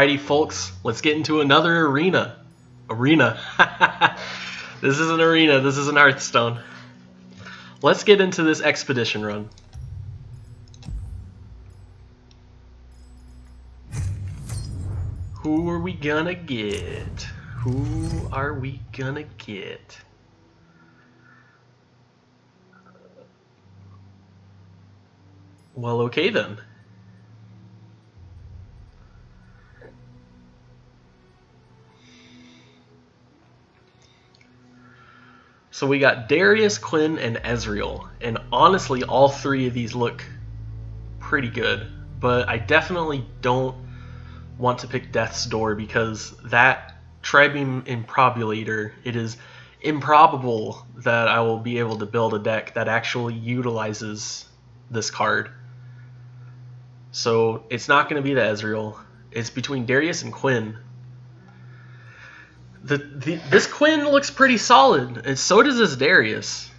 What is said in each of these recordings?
Alrighty, folks, let's get into another arena. This is an arena, this is an Hearthstone. Let's get into this expedition run. Who are we gonna get? Who are we gonna get? Well, okay then. So we got Darius, Quinn, and Ezreal, and honestly all three of these look pretty good, but I definitely don't want to pick Death's Door because that Tribeam Improbulator, it is improbable that I will be able to build a deck that actually utilizes this card. So it's not going to be the Ezreal, it's between Darius and Quinn. This Quinn looks pretty solid, and so does this Darius.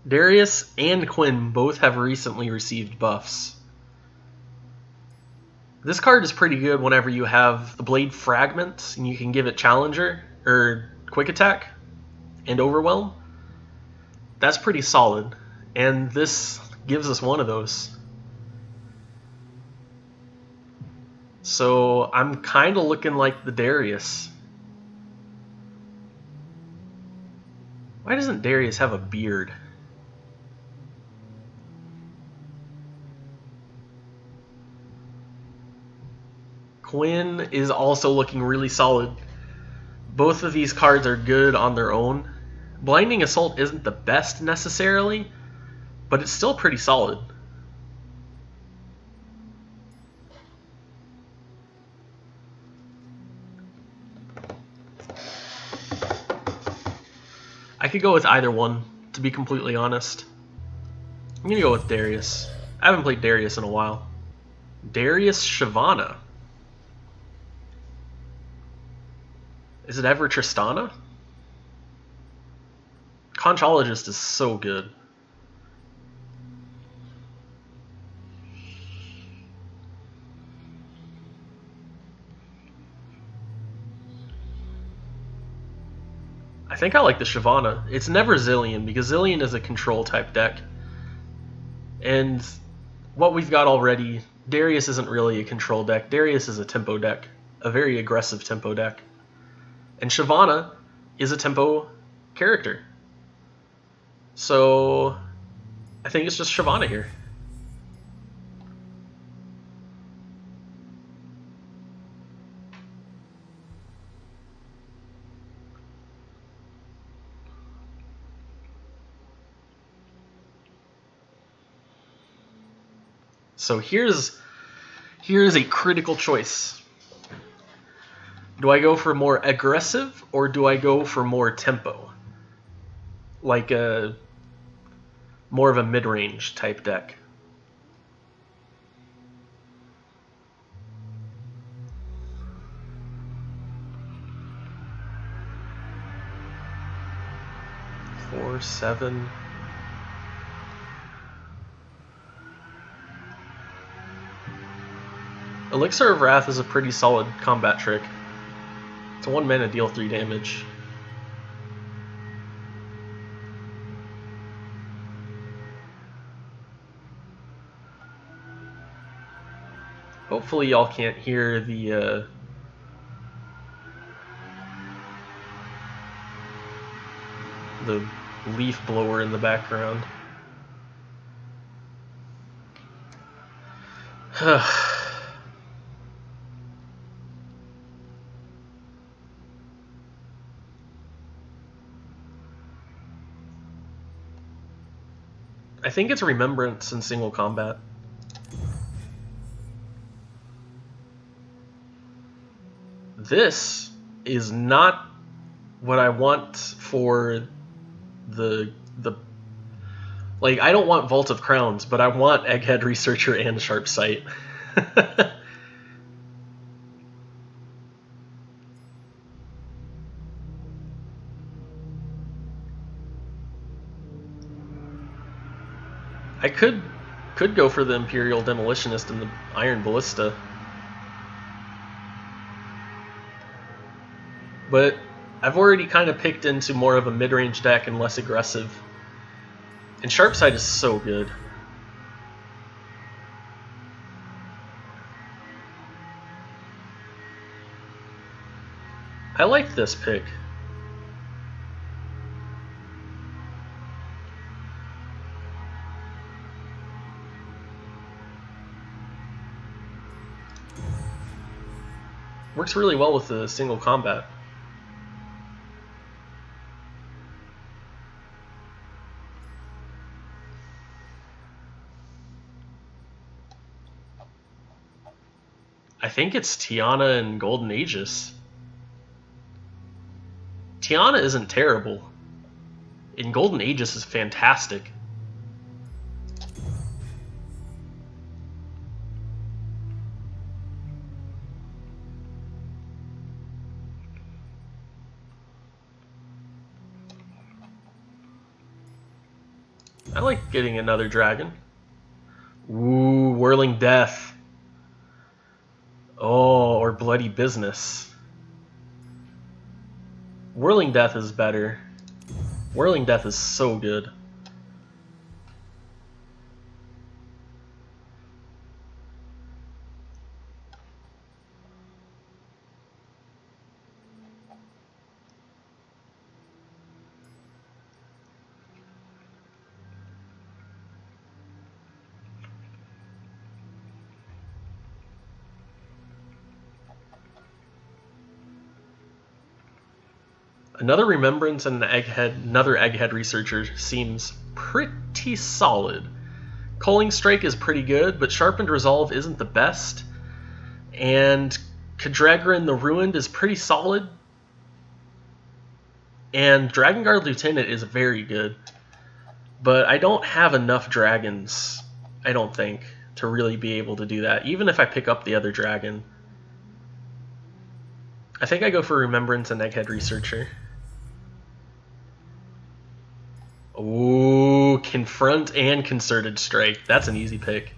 Darius and Quinn both have recently received buffs. This card is pretty good whenever you have the Blade Fragment, and you can give it Challenger, or Quick Attack, and Overwhelm. That's pretty solid, and this gives us one of those. So I'm kind of looking like the Darius. Why doesn't Darius have a beard? Quinn is also looking really solid. Both of these cards are good on their own. Blinding Assault isn't the best necessarily, but it's still pretty solid. I could go with either one, to be completely honest. I'm going to go with Darius. I haven't played Darius in a while. Darius Shyvanna. Is it ever Tristana? Conchologist is so good. I think I like the Shyvanna. It's never Zillion, because Zillion is a control type deck. And what we've got already, Darius isn't really a control deck. Darius is a tempo deck, a very aggressive tempo deck. And Shyvanna is a tempo character. So I think it's just Shyvanna here. So here's a critical choice. Do I go for more aggressive or do I go for more tempo? Like a more of a mid-range type deck. Four, 7. Elixir of Wrath is a pretty solid combat trick. It's a 1 mana, deal 3 damage. Hopefully y'all can't hear the leaf blower in the background. I think it's Remembrance in single combat. This is not what I want for the like, I don't want Vault of Crowns, but I want Egghead Researcher and Sharp Sight. I could Could go for the Imperial Demolitionist and the Iron Ballista. But I've already kind of picked into more of a mid-range deck and less aggressive. And Sharpside is so good. I like this pick. Works really well with the single combat. I think it's Tiana and Golden Aegis. Tiana isn't terrible, and Golden Aegis is fantastic. I like getting another dragon. Ooh, Whirling Death. Oh, or Bloody Business. Whirling Death is better. Whirling Death is so good. Another Remembrance and another Egghead Researcher seems pretty solid. Culling Strike is pretty good, but Sharpened Resolve isn't the best. And Kadragrin the Ruined is pretty solid. And Dragon Guard Lieutenant is very good. But I don't have enough dragons, I don't think, to really be able to do that, even if I pick up the other dragon. I think I go for Remembrance and Egghead Researcher. Ooh, Confront and Concerted Strike. That's an easy pick.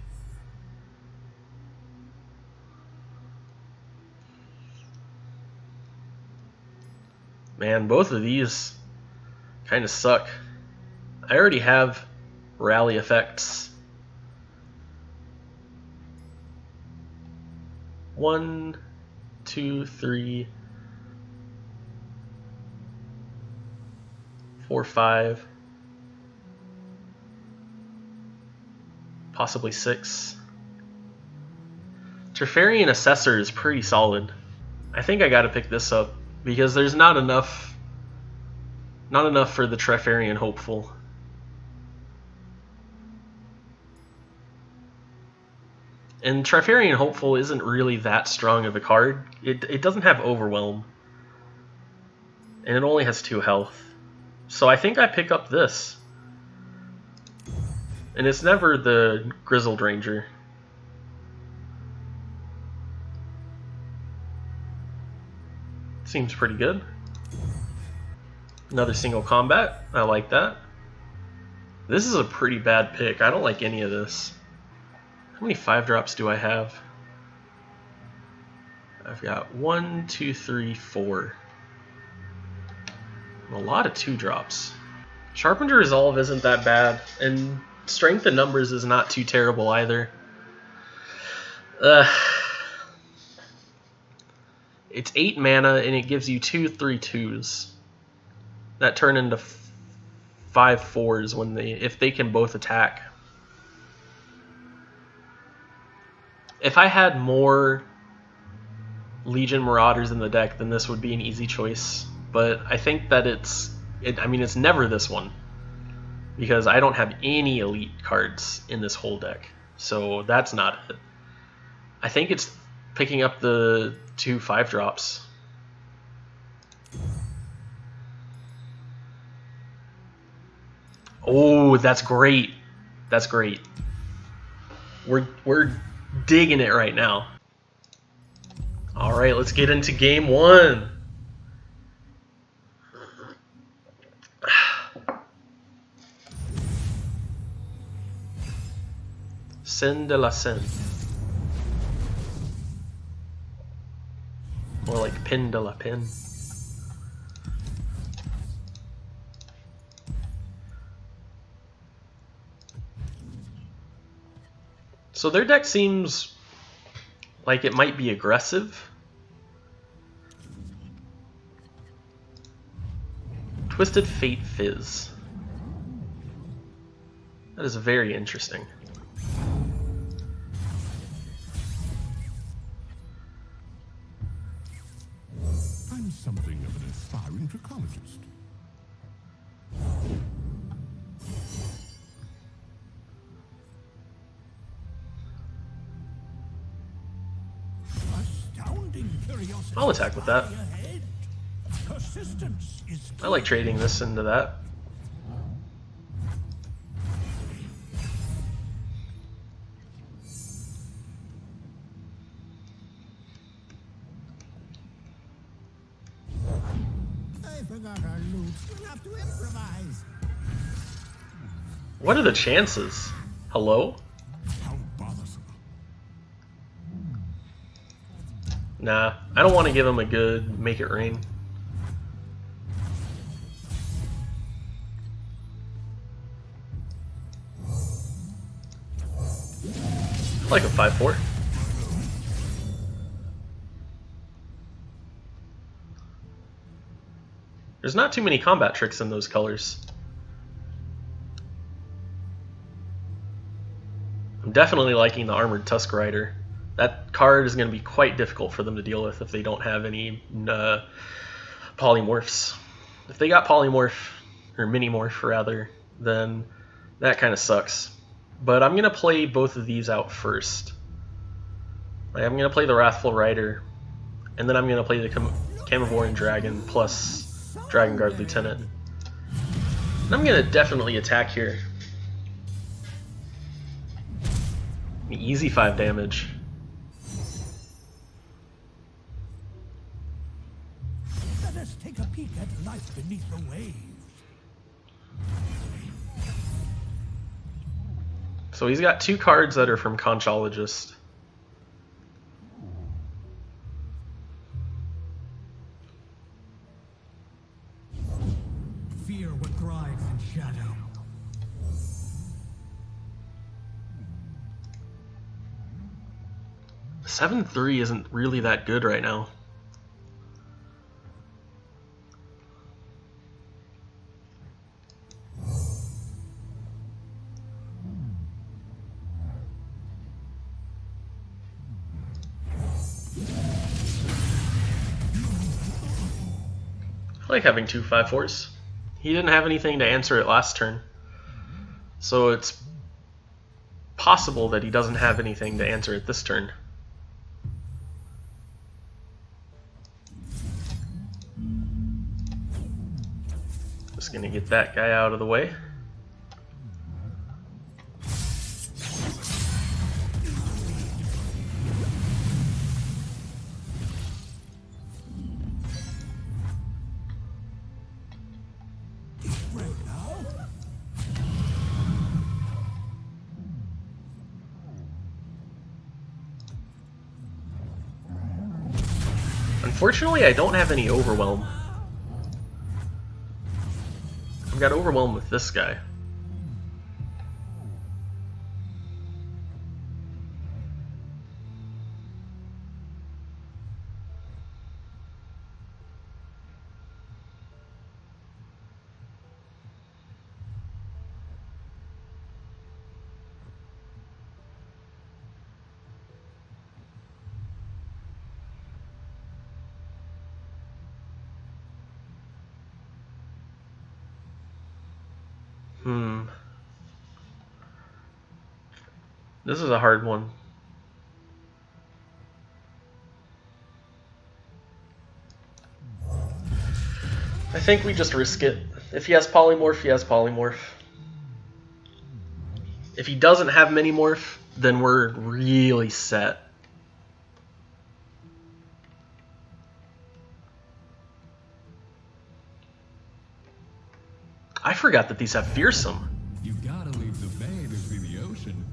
Man, both of these kind of suck. I already have Rally Effects. 1, 2, 3, 4, 5. Possibly 6. Trifarian Assessor is pretty solid. I think I gotta pick this up because there's not enough for the Trifarian Hopeful. And Trifarian Hopeful isn't really that strong of a card. It doesn't have Overwhelm. And it only has 2 health. So I think I pick up this. And it's never the Grizzled Ranger. Seems pretty good. Another single combat. I like that. This is a pretty bad pick. I don't like any of this. How many 5-drops do I have? I've got 1, 2, 3, 4. A lot of 2-drops. Sharpened Resolve isn't that bad, and Strength in Numbers is not too terrible either. It's 8 mana, and it gives you 2 3/2s that turn into 5 4s if they can both attack. If I had more Legion Marauders in the deck, then this would be an easy choice. But I think that it's never this one, because I don't have any elite cards in this whole deck. So that's not it. I think it's picking up the 2 5-drops. Oh, that's great. That's great. We're digging it right now. All right, let's get into game 1. Sin de la Sin. More like Pin de la Pin. So their deck seems like it might be aggressive. Twisted Fate Fizz. That is very interesting. I'm something of an aspiring trichologist. Astounding curiosity. I'll attack with that. Persistence is I like trading this into that. I forgot our loot. We'll have to improvise. What are the chances? Hello? How bothersome. Nah, I don't want to give him a good make it rain. I like a 5/4. There's not too many combat tricks in those colors. I'm definitely liking the Armored Tusk Rider. That card is going to be quite difficult for them to deal with if they don't have any polymorphs. If they got polymorph, or minimorph rather, then that kind of sucks. But I'm going to play both of these out first. Like, I'm going to play the Wrathful Rider, and then I'm going to play the Camivoran Dragon plus Dragon Guard Lieutenant. And I'm going to definitely attack here. Easy 5 damage. Let us take a peek at life beneath the waves. So he's got 2 cards that are from Conchologist. Fear what thrives in shadow. The 7/3 isn't really that good right now. I like having 2 5/4s. He didn't have anything to answer it last turn, so it's possible that he doesn't have anything to answer it this turn. Just gonna get that guy out of the way. Unfortunately, I don't have any Overwhelm. I've got Overwhelm with this guy. This is a hard one. I think we just risk it. If he has Polymorph, he has Polymorph. If he doesn't have Minimorph, then we're really set. I forgot that these have Fearsome. You gotta leave the bay to see the ocean.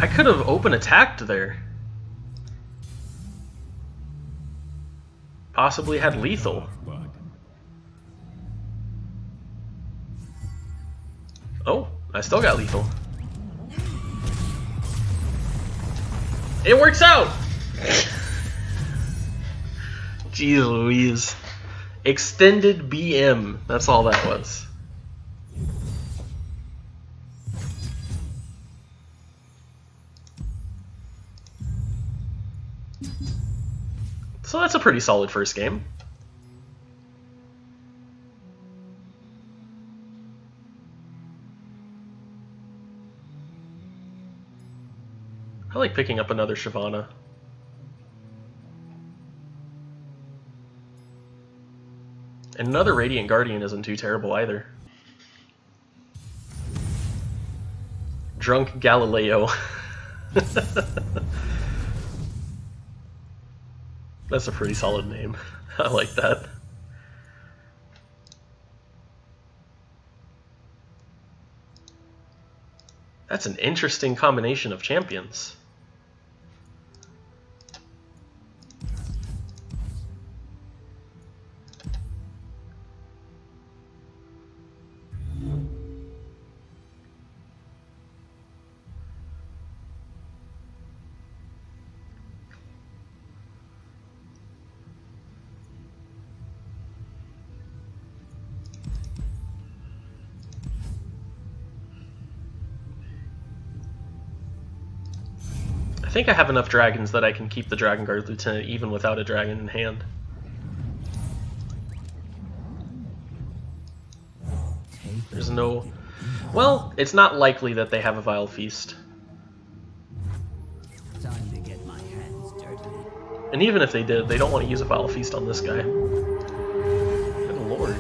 I could have open attacked there. Possibly had lethal. Oh, I still got lethal. It works out! Jeez Louise. Extended BM. That's all that was. So that's a pretty solid first game. I like picking up another Shyvanna. And another Radiant Guardian isn't too terrible either. Drunk Galileo. That's a pretty solid name. I like that. That's an interesting combination of champions. I think I have enough dragons that I can keep the Dragon Guard Lieutenant even without a dragon in hand. There's no... Well, it's not likely that they have a Vile Feast. Time to get my hands dirty. And even if they did, they don't want to use a Vile Feast on this guy. Good lord.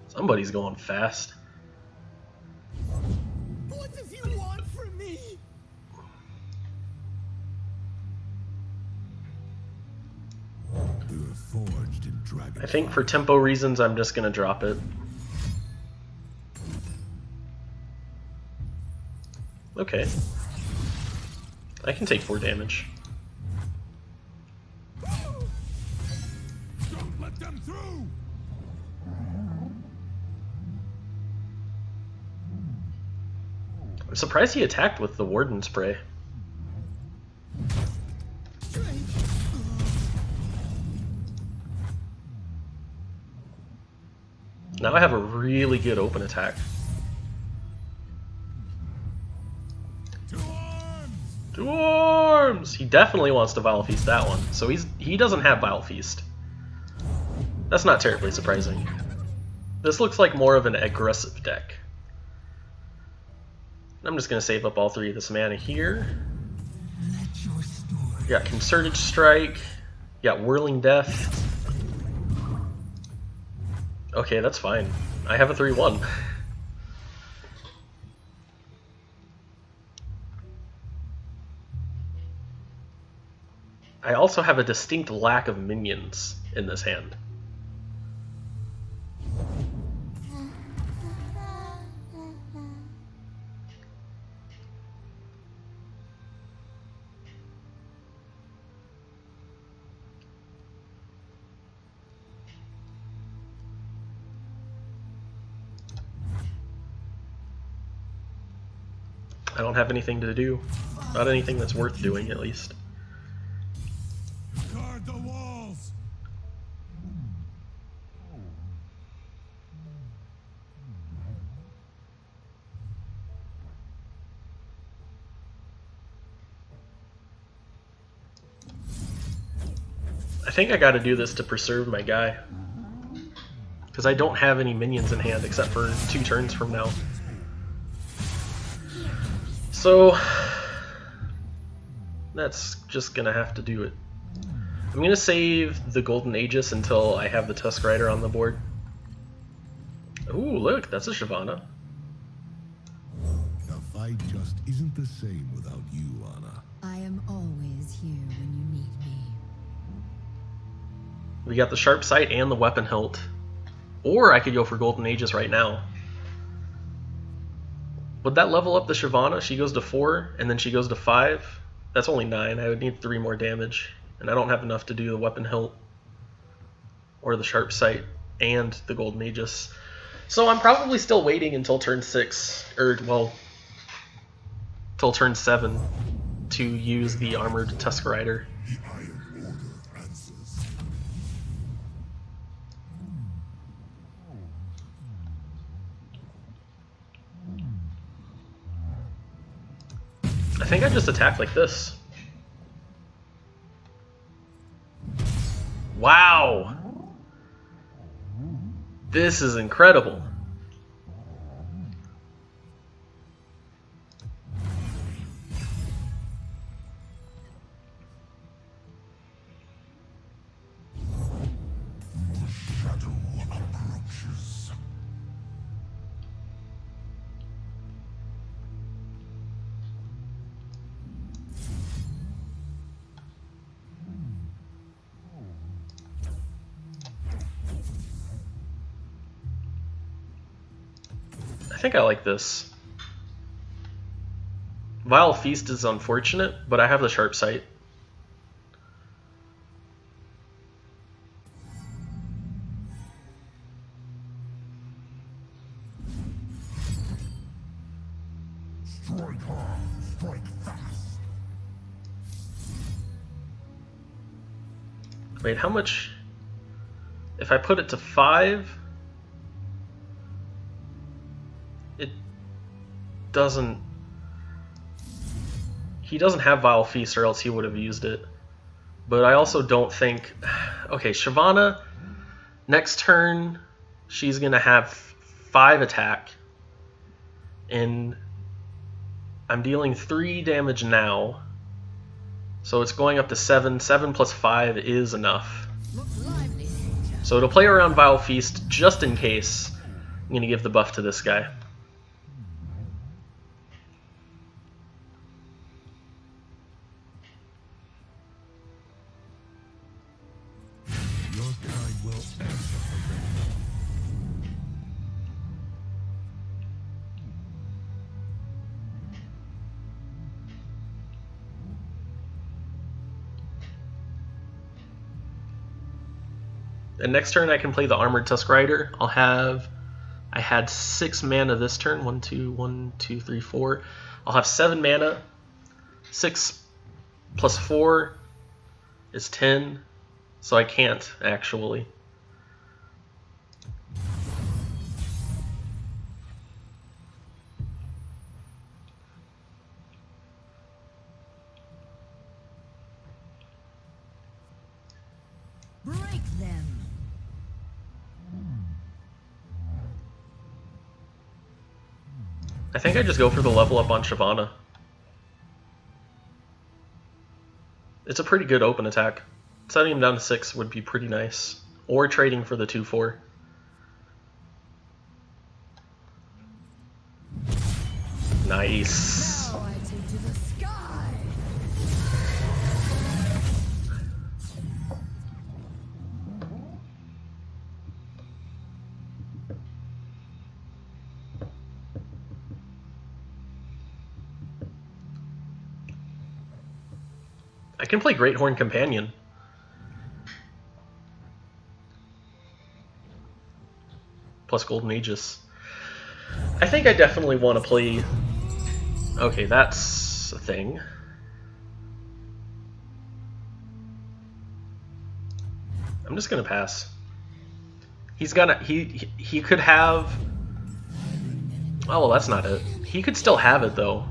Somebody's going fast. What does you want from me? We were forged in dragon. I think for tempo reasons, I'm just going to drop it. Okay. I can take 4 damage. Don't let them through. I'm surprised he attacked with the Warden Spray. Now I have a really good open attack. To arms! He definitely wants to Vile Feast that one, so he doesn't have Vile Feast. That's not terribly surprising. This looks like more of an aggressive deck. I'm just going to save up all 3 of this mana here. You got Concerted Strike, you got Whirling Death. Okay, that's fine. I have a 3-1. I also have a distinct lack of minions in this hand. I don't have anything to do. Not anything that's worth doing, at least. Guard the walls. I think I gotta do this to preserve my guy. Because I don't have any minions in hand except for 2 turns from now. So, that's just gonna have to do it. I'm gonna save the Golden Aegis until I have the Tusk Rider on the board. Ooh, look, that's a Shyvanna. The fight just isn't the same without you, Anna. I am always here when you need me. We got the Sharp Sight and the Weapon Hilt. Or I could go for Golden Aegis right now. Would that level up the Shyvanna? She goes to 4, and then she goes to 5. That's only 9. I would need 3 more damage, and I don't have enough to do the weapon hilt, or the sharp sight, and the golden aegis. So I'm probably still waiting until turn 6, or, well, till turn 7 to use the armored Tusk Rider. I think I just attack like this. Wow! This is incredible. I think I like this. Vile Feast is unfortunate, but I have the sharp sight. Strike hard, strike fast. Wait, how much? If I put it to 5, it doesn't. He doesn't have Vile Feast, or else he would have used it. But I also don't think. Okay, Shyvanna, next turn, she's going to have 5 attack. And I'm dealing 3 damage now. So it's going up to 7. 7 plus 5 is enough. So to play around Vile Feast, just in case, I'm going to give the buff to this guy. Your kind will answer for them. And next turn I can play the Armored Tusk Rider. I had 6 mana this turn. 1, 2, 3, 4. I'll have 7 mana. 6 plus 4 is 10. So I can't, actually. Break them. I think I just go for the level up on Shyvanna. It's a pretty good open attack. Setting him down to 6 would be pretty nice. Or trading for the 2/4. Nice. Now I take to the sky. I can play Great Horn Companion. Plus Golden Aegis. I think I definitely want to play... Okay, that's a thing. I'm just gonna pass. He's gonna... He could have... Oh, well, that's not it. He could still have it, though.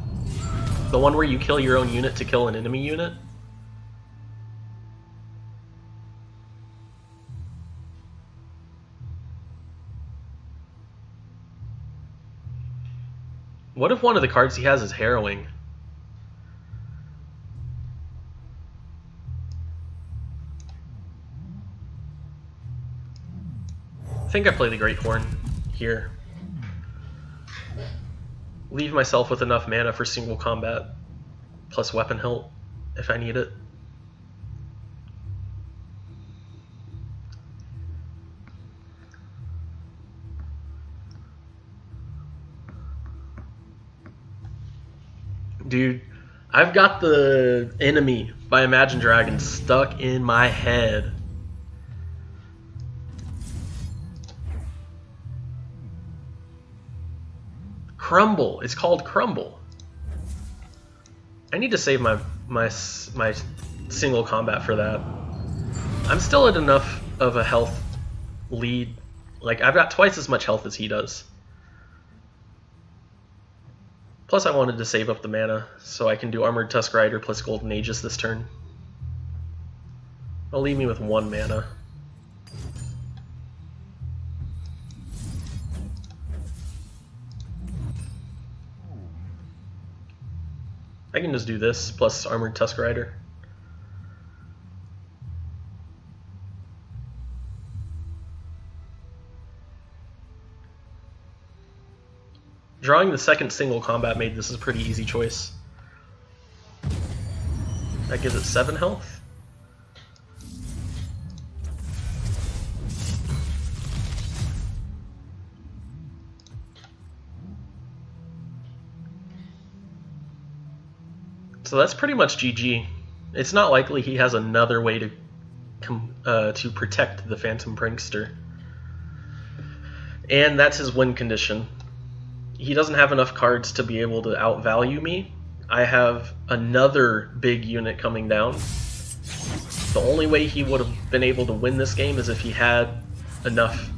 The one where you kill your own unit to kill an enemy unit. What if one of the cards he has is Harrowing? I think I play the Great Horn here. Leave myself with enough mana for single combat, plus weapon hilt if I need it. Dude, I've got the Enemy by Imagine Dragons stuck in my head. Crumble. It's called Crumble. I need to save my single combat for that. I'm still at enough of a health lead. Like, I've got twice as much health as he does. Plus, I wanted to save up the mana so I can do Armored Tusk Rider plus Golden Aegis this turn. It'll leave me with 1 mana. I can just do this plus Armored Tusk Rider. Drawing the second single combat made this a pretty easy choice. That gives it 7 health. So that's pretty much GG. It's not likely he has another way to protect the Phantom Prankster. And that's his win condition. He doesn't have enough cards to be able to outvalue me. I have another big unit coming down. The only way he would have been able to win this game is if he had enough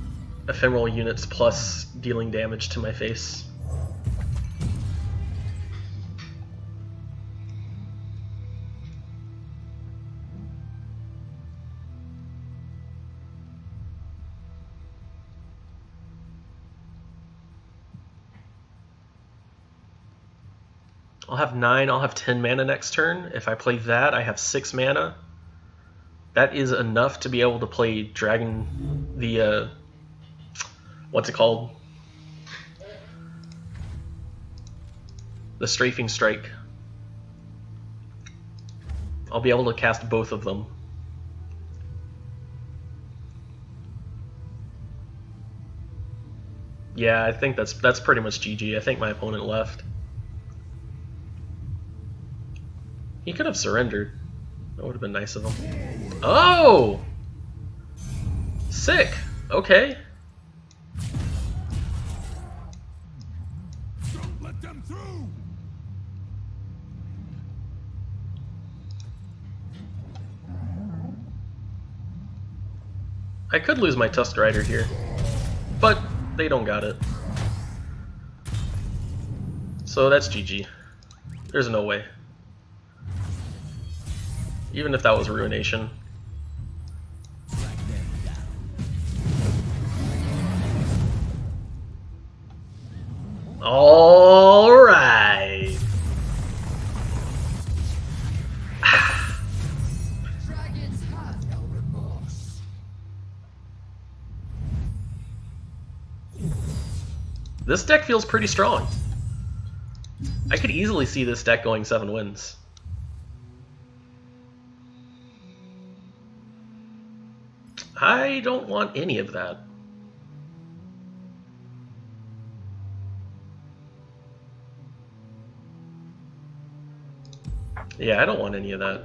ephemeral units plus dealing damage to my face. I'll have 9, I'll have 10 mana next turn. If I play that, I have 6 mana. That is enough to be able to play Dragon, the, what's it called? The Strafing Strike. I'll be able to cast both of them. Yeah, I think that's pretty much GG. I think my opponent left. He could have surrendered. That would have been nice of him. Oh! Sick! Okay. Don't let them through! I could lose my Tusk Rider here, but they don't got it. So that's GG. There's no way. Even if that was Ruination. Alright. Dragons have no remorse. This deck feels pretty strong. I could easily see this deck going 7 wins. I don't want any of that. Yeah, I don't want any of that.